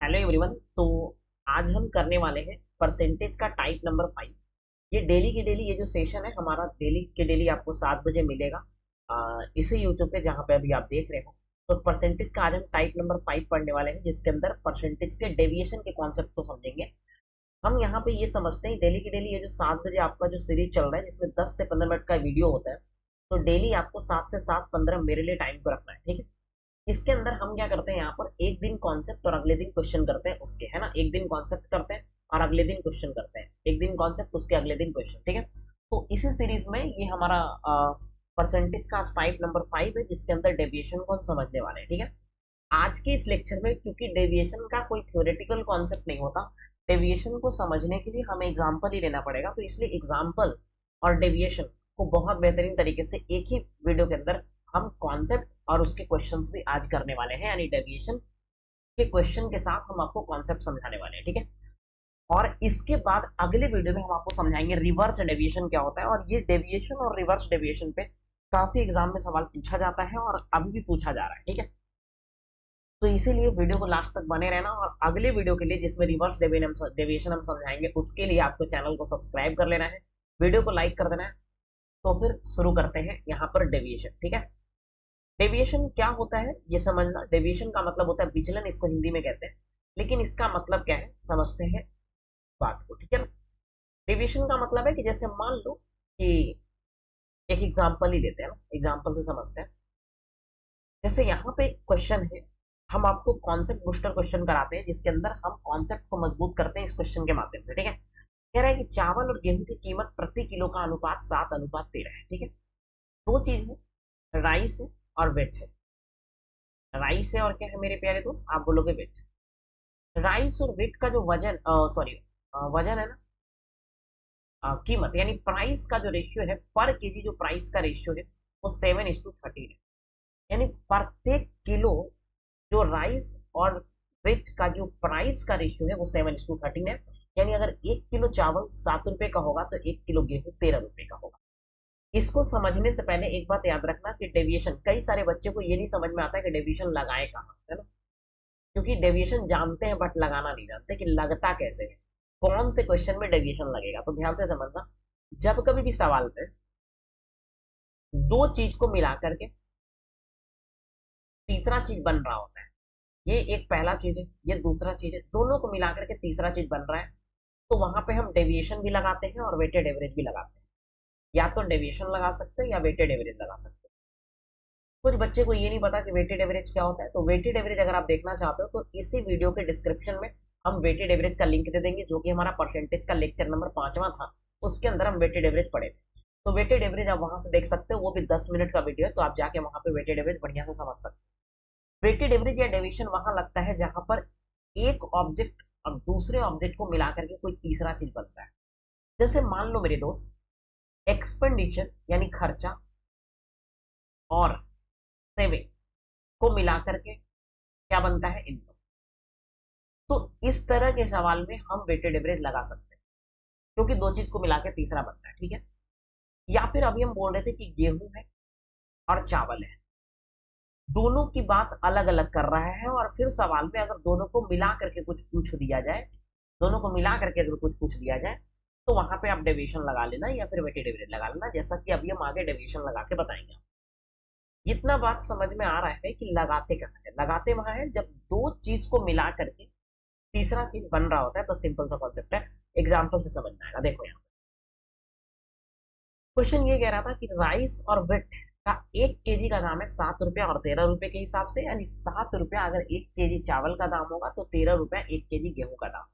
Hello everyone. तो आज हम करने वाले हैं परसेंटेज का टाइप नंबर 5। ये डेली की डेली ये जो सेशन है हमारा डेली के डेली आपको 7 बजे मिलेगा इसी यूट्यूब पे जहाँ पे अभी आप देख रहे हो। तो परसेंटेज का आज हम टाइप नंबर 5 पढ़ने वाले हैं जिसके अंदर परसेंटेज के डेविएशन के कॉन्सेप्ट को समझेंगे। हम यहाँ पे ये समझते हैं डेली की डेली ये जो 7 बजे आपका जो सीरीज चल रहा है जिसमें 10 से 15 मिनट का वीडियो होता है। तो डेली आपको 7 से 7:15 मेरे लिए टाइम को रखना है, ठीक है। इसके अंदर हम क्या करते हैं, यहाँ पर एक दिन कॉन्सेप्ट और अगले दिन क्वेश्चन करते हैं उसके, है ना। एक दिन कॉन्सेप्ट करते हैं और अगले दिन क्वेश्चन करते हैं, एक दिन कॉन्सेप्ट उसके अगले दिन क्वेश्चन, ठीक है। तो इसी सीरीज में ये हमारा परसेंटेज का टाइप नंबर 5 है जिसके अंदर डेविएशन को हम समझने वाले हैं, ठीक है। आज के इस लेक्चर में क्योंकि डेविएशन का कोई थ्योरेटिकल कॉन्सेप्ट नहीं होता, डेविएशन को समझने के लिए हमें एग्जाम्पल ही लेना पड़ेगा, तो इसलिए एग्जाम्पल और डेविएशन को बहुत बेहतरीन तरीके से एक ही वीडियो के अंदर हम कॉन्सेप्ट और उसके क्वेश्चंस भी आज करने वाले हैं, यानी डेविएशन के क्वेश्चन के साथ हम आपको कॉन्सेप्ट समझाने वाले हैं, ठीक है। और इसके बाद अगले वीडियो में हम आपको समझाएंगे रिवर्स डेविएशन क्या होता है, और ये डेविएशन और रिवर्स डेविएशन पे काफी एग्जाम में सवाल पूछा जाता है और अभी भी पूछा जा रहा है, ठीक है। तो इसीलिए वीडियो को लास्ट तक बने रहना, और अगले वीडियो के लिए जिसमें रिवर्स डेविएशन हम समझाएंगे उसके लिए आपको चैनल को सब्सक्राइब कर लेना है, वीडियो को लाइक कर देना है। तो फिर शुरू करते हैं यहाँ पर डेविएशन, ठीक है। डेविएशन क्या होता है ये समझना। डेविएशन का मतलब होता है विचलन, इसको हिंदी में कहते हैं, लेकिन इसका मतलब क्या है समझते हैं बात को, ठीक है ना। डेविएशन का मतलब है कि जैसे मान लो कि एक एग्जांपल ही लेते हैं ना, एग्जांपल से समझते हैं। जैसे यहाँ पे क्वेश्चन है, हम आपको कॉन्सेप्ट बूस्टर क्वेश्चन कराते हैं जिसके अंदर हम कॉन्सेप्ट को मजबूत करते हैं इस क्वेश्चन के माध्यम से, ठीक है। कह रहा है कि चावल और गेहूं की कीमत प्रति किलो का अनुपात 7:13 है, ठीक है। दो चीज है, राइस है और वेट है। राइस है और क्या है मेरे प्यारे दोस्त, आप बोलोगे वेट। राइस और वेट का जो वजन, सॉरी वजन है ना, कीमत यानी प्राइस का जो रेशियो है, पर केजी जो प्राइस का रेशियो है वो 7:13 है। यानी प्रत्येक किलो जो राइस और वेट का जो प्राइस का रेशियो है वो 7:13 है। यानी अगर 1 किलो चावल 7 रुपए का होगा तो 1 किलो गेहूं 13 रुपए का होगा। इसको समझने से पहले एक बात याद रखना कि डेविएशन, कई सारे बच्चे को ये नहीं समझ में आता है कि डेविएशन लगाए कहाँ, है ना। क्योंकि डेविएशन जानते हैं बट लगाना नहीं जानते कि लगता कैसे है, कौन से क्वेश्चन में डेविएशन लगेगा। तो ध्यान से समझना, जब कभी भी सवाल में दो चीज को मिला करके तीसरा चीज बन रहा होता है, ये एक पहला चीज है, ये दूसरा चीज है, दोनों को मिला करके तीसरा चीज बन रहा है, तो वहां पे हम डेविएशन भी लगाते हैं और वेटेड एवरेज भी लगाते हैं। या तो डेविएशन लगा सकते हैं या वेटेड एवरेज लगा सकते हैं। कुछ बच्चे को ये नहीं पता कि वेटेड एवरेज क्या होता है, तो वेटेड एवरेज अगर आप देखना चाहते हो तो इसी वीडियो के डिस्क्रिप्शन में हम वेटेड एवरेज का लिंक दे देंगे, जो कि हमारा परसेंटेज का लेक्चर नंबर 5वां था, उसके अंदर हम वेटेड एवरेज पढ़े थे। तो वेटेड एवरेज आप वहां से देख सकते हो, वो भी 10 मिनट का वीडियो है, तो आप जाके वहां पे वेटेड एवरेज बढ़िया से समझ सकते हो। वेटेड एवरेज या डेविएशन वहां लगता है जहां पर एक ऑब्जेक्ट और दूसरे ऑब्जेक्ट को मिला करके कोई तीसरा चीज बनता है। जैसे मान लो मेरे दोस्त, एक्सपेंडिचर यानी खर्चा और सेविंग को मिला करके क्या बनता है, इनकम। तो इस तरह के सवाल में हम वेटेड एवरेज लगा सकते हैं क्योंकि दो चीज को मिला के तीसरा बनता है, ठीक है। या फिर अभी हम बोल रहे थे कि गेहूं है और चावल है, दोनों की बात अलग अलग कर रहा है, और फिर सवाल में अगर दोनों को मिला करके कुछ पूछ दिया जाए, दोनों को मिला करके अगर कुछ पूछ दिया जाए, तो वहां पे आप डेविएशन लगा लेना या फिर वेटेड एवरेज लगा लेना, जैसा कि अभी हम आगे डेविएशन लगा के बताएंगे। इतना बात समझ में आ रहा है कि लगाते कहाँ है, लगाते वहां है जब दो चीज को मिला करके तीसरा चीज बन रहा होता है। बस सिंपल सा कॉन्सेप्ट है, एग्जाम्पल से समझ में आएगा। देखो यहाँ क्वेश्चन ये कह रहा था कि राइस और वेट का 1 केजी का दाम है 7 रुपया और 13 रुपए के हिसाब से, यानी 7 रुपया अगर 1 केजी चावल का दाम होगा तो 13 रुपया 1 केजी गेहूं का दाम।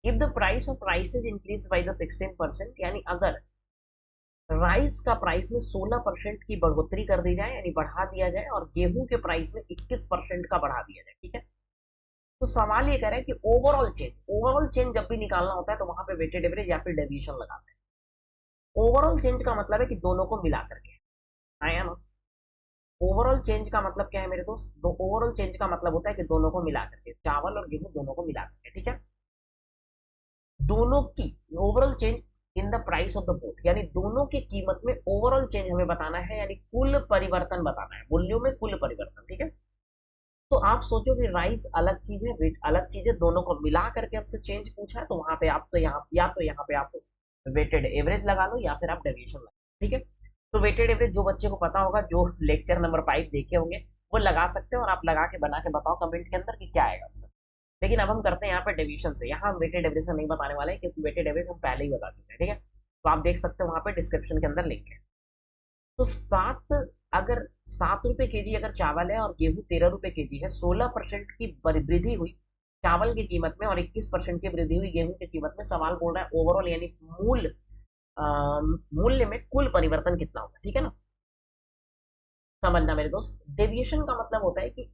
If the price of rice is increase by the 16%, यानी अगर राइस का प्राइस में 16% की बढ़ोतरी कर दी जाए, यानी बढ़ा दिया जाए, और गेहूं के प्राइस में 21% का बढ़ा दिया जाए, ठीक है। तो सवाल ये कह रहा है कि ओवरऑल चेंज जब भी निकालना होता है तो वहां पे वेटेड एवरेज या फिर डेविएशन लगाते हैं। ओवरऑल चेंज का मतलब है कि दोनों को मिला करके आया ना। ओवरऑल चेंज का मतलब क्या है मेरे दोस्त, दो ओवरऑल चेंज का मतलब होता है कि दोनों को मिला करके, चावल और गेहूं दोनों को मिला करके, ठीक है। दोनों की overall change in the price of the both, यानी दोनों की कीमत में ओवरऑल चेंज हमें बताना है, यानी कुल परिवर्तन बताना है, मूल्यों में कुल परिवर्तन, ठीक है। तो आप सोचो कि राइस अलग चीज है, वेट अलग चीज है, दोनों को मिला करके आपसे चेंज पूछा है, तो वहां पे आप तो यहाँ या तो यहाँ पे आप वेटेड एवरेज लगा लो या फिर आप डेविएशन लगा, ठीक है। तो वेटेड एवरेज जो बच्चे को पता होगा, जो लेक्चर नंबर 5 देखे होंगे, वो लगा सकते हो, और आप लगा के बना के बताओ कमेंट के अंदर कि क्या आएगा आंसर। लेकिन अब हम करते हैं यहाँ पे डेविएशन से। यहाँ हम वेटेड एवरेज से नहीं बताने वाले हैं, क्योंकि वेटेड एवरेज हम पहले ही बता चुके हैं, ठीक है। तो आप देख सकते हो वहां पे डिस्क्रिप्शन के अंदर लिंक है। तो अगर 7 रुपए केजी अगर चावल है और गेहूं 13 रुपए केजी है, 16% की वृद्धि हुई चावल की कीमत में और 21% की वृद्धि हुई गेहूं की कीमत में। सवाल बोल रहा है ओवरऑल यानी मूल्य में कुल परिवर्तन कितना होगा, ठीक है ना। समझना मेरे दोस्त, डेविएशन का मतलब होता है कि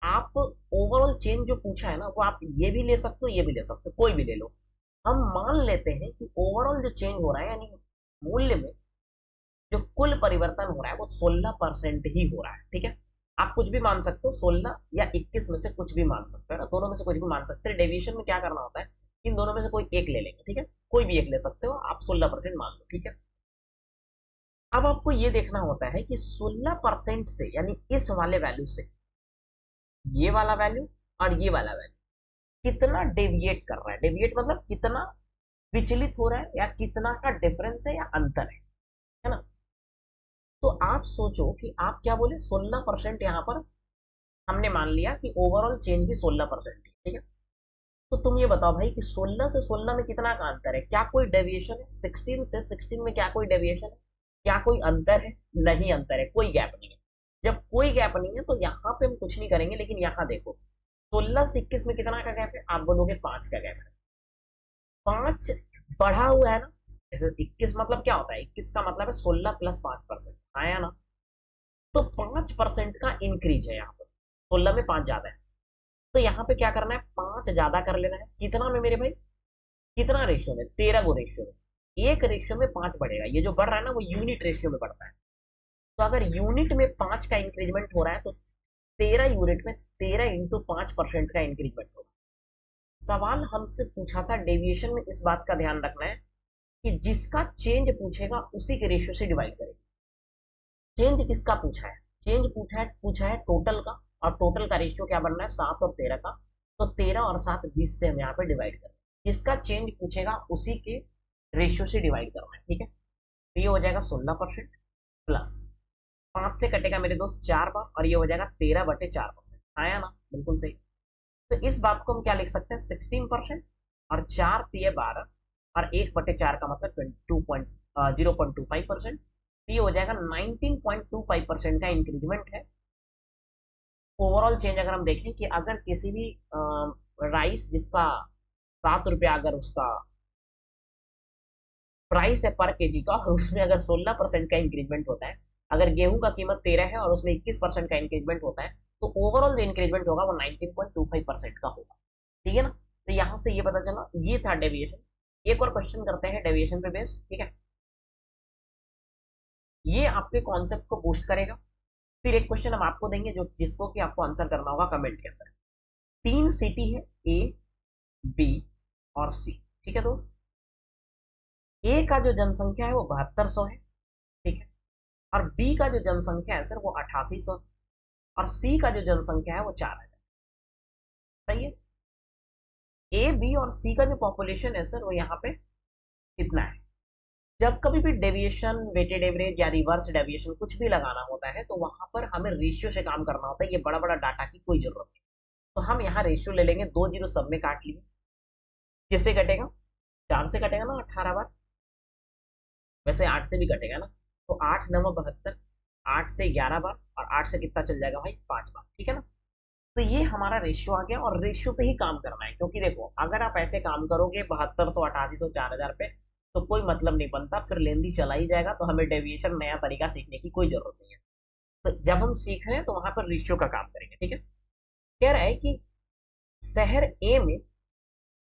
आप ओवरऑल चेंज जो पूछा है ना, वो आप ये भी ले सकते हो, ये भी ले सकते हो, कोई भी ले लो। हम मान लेते हैं कि ओवरऑल जो चेंज हो रहा है यानी मूल्य में जो कुल परिवर्तन हो रहा है वो 16% ही हो रहा है, ठीक है। आप कुछ भी मान सकते हो, 16 या 21 में से कुछ भी मान सकते हो ना, दोनों में से कुछ भी मान सकते हैं। डेविएशन में क्या करना होता है, इन दोनों में से कोई एक ले लेंगे, ठीक है। कोई भी एक ले सकते हो, आप 16% मान लो, ठीक है। अब आपको ये देखना होता है कि 16% से यानी इस वाले वैल्यू से ये वाला वैल्यू और ये वाला वैल्यू कितना डेविएट कर रहा है। डेविएट मतलब कितना विचलित हो रहा है, या कितना का डिफरेंस है या अंतर है ना। तो आप सोचो कि आप क्या बोले, 16% यहाँ पर हमने मान लिया कि ओवरऑल चेंज भी 16% है, ठीक है। तो तुम ये बताओ भाई कि 16 से 16 में कितना का अंतर है, क्या कोई डेविएशन है? 16 से 16 में क्या कोई डेविएशन है, क्या कोई अंतर है? नहीं अंतर है, कोई गैप नहीं है। जब कोई गैप नहीं है तो यहाँ पे हम कुछ नहीं करेंगे, लेकिन यहाँ देखो 16 से 21 में कितना का गैप है, आप बोलोगे 5 का गैप है। 5 बढ़ा हुआ है ना, जैसे 21 मतलब क्या होता है, 21 का मतलब है 16 प्लस 5%, आया ना। तो 5% का इंक्रीज है यहाँ पर, 16 में 5 ज्यादा है, तो यहाँ पे क्या करना है, 5 ज्यादा कर लेना है। कितना में मेरे भाई, कितना रेशियो में, 13 गो रेशियो में, एक रेशियो में 5 बढ़ेगा। ये जो बढ़ रहा है ना वो यूनिट रेशियो में बढ़ता है। तो अगर यूनिट में 5 का इंक्रीजमेंट हो रहा है तो 13 यूनिट में 13 इंटू 5% का इंक्रीजमेंट होगा। सवाल हमसे पूछा था डेविएशन में, इस बात का ध्यान रखना है कि जिसका चेंज पूछेगा उसी के रेशियो से डिवाइड करेंगे। चेंज किसका पूछा है, चेंज पूछा है टोटल का, और टोटल का रेशियो क्या बनना है, 7 और 13 का। तो 13 और 7 20 से हम यहाँ पे डिवाइड करें, जिसका चेंज पूछेगा उसी के रेशियो से डिवाइड करना है, ठीक है। तो ये हो जाएगा 16% प्लस 5 से कटेगा मेरे दोस्त 4 बार, और ये हो जाएगा 13/4%, आया ना, बिल्कुल सही। तो इस बात को हम क्या लिख सकते हैं, 16% और 4 तिये 12 और 1/4 का मतलब 0.25%। ये हो जाएगा 19.25% का इंक्रीजमेंट है। ओवरऑल चेंज अगर हम देखें कि अगर किसी भी राइस जिसका 7 रुपया अगर उसका प्राइस है पर केजी का, और उसमें अगर 16% का इंक्रीजमेंट होता है, अगर गेहूं का कीमत 13 है और उसमें 21% का इंक्रीजमेंट होता है, तो ओवरऑल जो इंक्रीजमेंट होगा वो 19.25% का होगा, ठीक है ना। तो यहां से ये पता चला, ये था डेविएशन। एक और क्वेश्चन करते हैं डेविएशन पे बेस्ड, ठीक है। ये आपके कॉन्सेप्ट को बूस्ट करेगा। फिर एक क्वेश्चन हम आपको देंगे जो जिसको कि आपको आंसर करना होगा कमेंट के अंदर। 3 सिटी है, ए बी और सी, ठीक है दोस्त। ए का जो जनसंख्या है वो 7200 है, ठीक है। और बी का जो जनसंख्या है सर वो 8800, और सी का जो जनसंख्या है वो 4000, सही है। ए बी और सी का जो पॉपुलेशन है सर वो यहाँ पे कितना है। जब कभी भी डेविएशन, वेटेड एवरेज या रिवर्स डेविएशन कुछ भी लगाना होता है तो वहां पर हमें रेशियो से काम करना होता है, ये बड़ा बड़ा डाटा की कोई जरूरत नहीं। तो हम यहाँ रेशियो ले लेंगे, 2 जीरो सब में काट लिए, किससे कटेगा, 4 से कटेगा ना 18 बार, वैसे 8 से भी कटेगा ना। तो 8 9 72, 8 से 11 बार, और 8 से कितना चल जाएगा भाई, 5 बार, ठीक है ना। तो ये हमारा रेशियो आ गया, और रेशियो पे ही काम करना है, क्योंकि देखो अगर आप ऐसे काम करोगे 7200 8800 4000 पे, तो कोई मतलब नहीं बनता, फिर लेंदी चला ही जाएगा। तो हमें डेविएशन नया तरीका सीखने की कोई जरूरत नहीं है। तो जब हम सीख रहे हैं तो वहां पर रेशियो का काम करेंगे, ठीक है। कह रहा है कि शहर ए में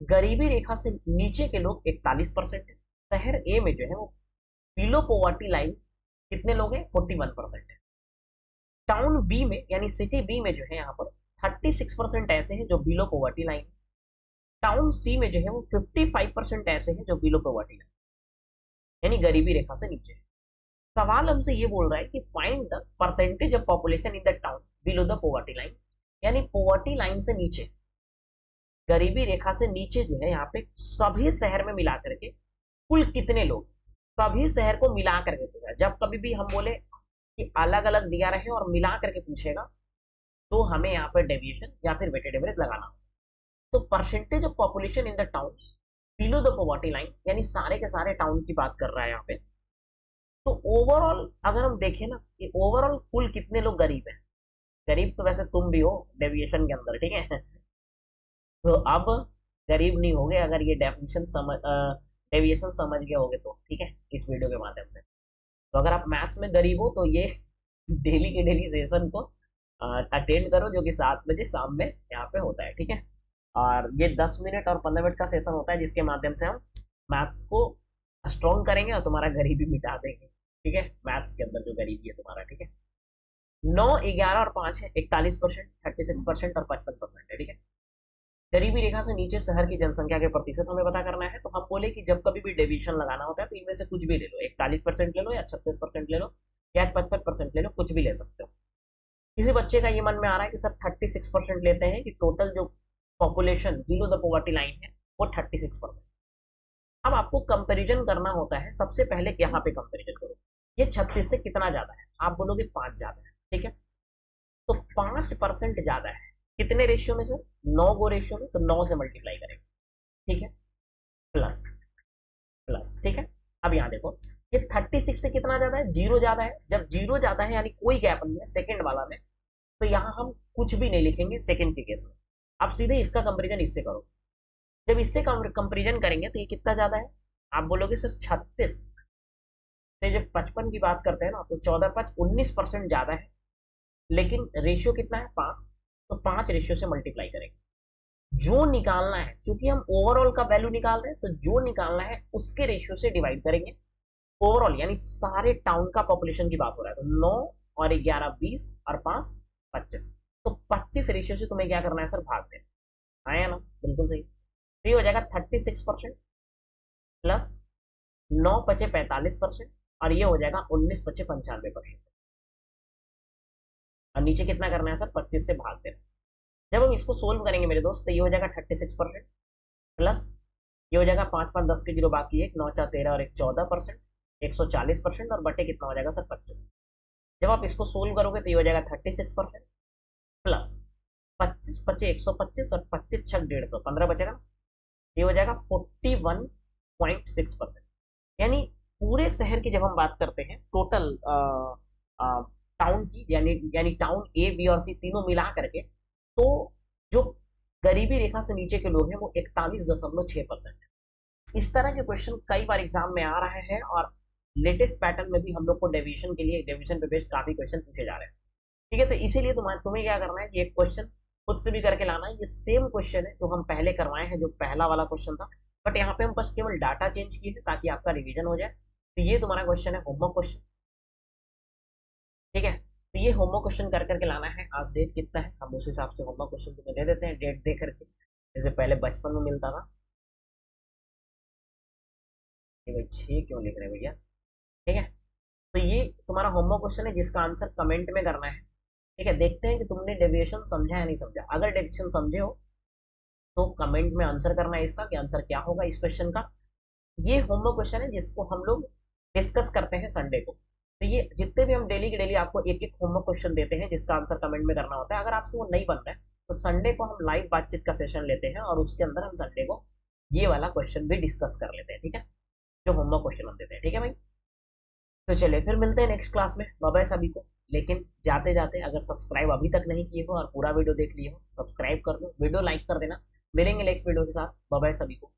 गरीबी रेखा से नीचे के लोग 41% है। शहर ए में जो है वो बिलो पॉवर्टी लाइन कितने लोग हैं, 41% है। टाउन बी में यानी सिटी बी में जो है यहाँ पर 36% ऐसे हैं जो बिलो पॉवर्टी लाइन। टाउन सी में जो है वो 55% ऐसे हैं जो बिलो पॉवर्टी लाइन यानी गरीबी रेखा से नीचे है। सवाल हमसे ये बोल रहा है कि find the percentage of population in the town below the poverty line, यानी पॉवर्टी लाइन से नीचे, गरीबी रेखा से नीचे जो है यहाँ पे सभी शहर में मिला करके कुल कितने लोग, सभी शहर को मिला करके पूछा। जब कभी भी हम बोले कि अलग अलग दिया रहे और मिला करके पूछेगा तो हमें यहाँ पर डेविएशन या फिर वेटेड एवरेज लगाना होगा। तो percentage of population in the town below the poverty line, यानी सारे के सारे टाउन की बात कर रहा है यहाँ पे। तो ओवरऑल अगर हम देखें ना कि ओवरऑल कुल कितने लोग गरीब हैं, गरीब तो वैसे तुम भी हो डेविएशन के अंदर, ठीक है। तो अब गरीब नहीं होगे अगर ये डेफिनेशन समझ डेविएशन समझ गए होगे तो, ठीक है, इस वीडियो के माध्यम से। तो अगर आप मैथ्स में गरीब हो तो ये डेली के डेली सेशन को अटेंड करो, जो कि 7 बजे शाम में यहाँ पे होता है, ठीक है। और ये 10 मिनट और 15 मिनट का सेशन होता है जिसके माध्यम से हम मैथ्स को स्ट्रॉन्ग करेंगे और तुम्हारा गरीबी मिटा देंगे, ठीक है। मैथ्स के अंदर जो गरीबी है तुम्हारा, ठीक है। 9, 11 और 5 है 41%, 36% और 55% है, ठीक है। गरीबी रेखा से नीचे शहर की जनसंख्या के प्रतिशत हमें पता करना है। तो हम बोले कि जब कभी भी डेविएशन लगाना होता है तो इनमें से कुछ भी ले लो, 41% ले लो या 36% ले लो या 55% ले लो, कुछ भी ले सकते हो। किसी बच्चे का ये मन में आ रहा है कि सर 36% लेते हैं कि टोटल जो population below the poverty line है वो 36%। अब आपको कंपैरिजन करना होता है, सबसे पहले यहाँ पे कंपैरिजन करो, ये 36 से कितना ज्यादा है, आप बोलोगे 5 ज्यादा है, ठीक है। तो 5% ज्यादा है कितने रेशियो में सर, 9 गो रेशियो में, तो 9 से मल्टीप्लाई करेंगे, ठीक है, प्लस प्लस, ठीक है। अब यहाँ देखो ये 36 से कितना ज्यादा है, 0 ज्यादा है। जब 0 ज्यादा है यानी कोई गैप नहीं है सेकंड वाला में, तो यहाँ हम कुछ भी नहीं लिखेंगे सेकंड के केस में। आप सीधे इसका कंपेरिजन इससे करो, जब इससे कंपेरिजन करेंगे तो ये कितना ज्यादा है, आप बोलोगे सर 36 से जब 55 की बात करते हैं ना तो 14, 5, 19% ज्यादा है, लेकिन रेशियो कितना है 5, तो 5 रेशियो से मल्टीप्लाई करेंगे। जो निकालना है, क्योंकि हम ओवरऑल का वैल्यू निकाल रहे हैं, तो जो निकालना है उसके रेशियो से डिवाइड करेंगे। ओवरऑल यानी सारे टाउन का पॉपुलेशन की बात हो रहा है, तो 9 और 11 20 और 5 25, तो 25 रेशियो से तुम्हें क्या करना है सर, भाग देना। आया ना, बिल्कुल सही। तो ये हो जाएगा 36% प्लस 9 पचे 45% और ये हो जाएगा 19 पचे 95%। और नीचे कितना करना है सर, 25 से भाग देना। जब हम इसको सोल्व करेंगे मेरे दोस्त तो ये हो जाएगा 36% प्लस ये हो जाएगा 5, 5, 10 के 0 बाकी है, 9, 4, 13 और 1 14%, 140% और बटे कितना हो जाएगा सर 25। जब आप इसको सोल्व करोगे तो ये हो जाएगा 36% प्लस 25 पचे 125 और 25 छक 150, 15 बचेगा, ये हो जाएगा 41.6%। यानी पूरे शहर की जब हम बात करते हैं टोटल टाउन की, यानी टाउन ए बी और सी तीनों मिला करके, तो जो गरीबी रेखा से नीचे के लोग हैं वो 41.6% है। इस तरह के क्वेश्चन कई बार एग्जाम में आ रहे हैं और लेटेस्ट पैटर्न में भी हम लोग को डेविएशन के लिए डेविएशन पे बेस्ड काफी क्वेश्चन पूछे जा रहे हैं, ठीक है। तो इसीलिए तुम्हें क्या करना है कि एक क्वेश्चन खुद से भी करके लाना है। ये सेम क्वेश्चन है जो हम पहले करवाए हैं, जो पहला वाला क्वेश्चन था, बट यहाँ पे हम बस केवल डाटा चेंज किए थे ताकि आपका रिवीजन हो जाए। तो ये तुम्हारा क्वेश्चन है होमवर्क क्वेश्चन, ठीक है। तो ये होमवर्क क्वेश्चन कर करके लाना है। आज डेट कितना है, हम उस हिसाब से होमवर्क क्वेश्चन तुम्हें दे देते हैं डेट दे करके, जैसे पहले बचपन में मिलता था। भाई 6 क्यों लिख रहे हैं भैया, ठीक है। तो ये तुम्हारा होमवर्क क्वेश्चन है जिसका आंसर कमेंट में करना है, ठीक है। देखते हैं कि तुमने डेविएशन समझा या नहीं समझा। अगर डेविएशन समझे हो तो कमेंट में आंसर करना है इसका कि आंसर क्या होगा इस क्वेश्चन का। ये होमवर्क क्वेश्चन है जिसको हम लोग डिस्कस करते हैं संडे को। तो ये जितने भी हम डेली के डेली आपको एक एक होमवर्क क्वेश्चन देते हैं जिसका आंसर कमेंट में करना होता है, अगर आपसे वो नहीं बन रहा है तो संडे को हम लाइव बातचीत का सेशन लेते हैं और उसके अंदर हम संडे को ये वाला क्वेश्चन भी डिस्कस कर लेते हैं, ठीक है, जो होमवर्क क्वेश्चन हम देते हैं, ठीक है भाई। तो चलिए फिर मिलते हैं नेक्स्ट क्लास में, बाय बाय सभी को। लेकिन जाते जाते अगर सब्सक्राइब अभी तक नहीं किए हो और पूरा वीडियो देख लिए हो, सब्सक्राइब कर दो, वीडियो लाइक कर देना। मिलेंगे नेक्स्ट वीडियो के साथ, बाय बाय सभी को।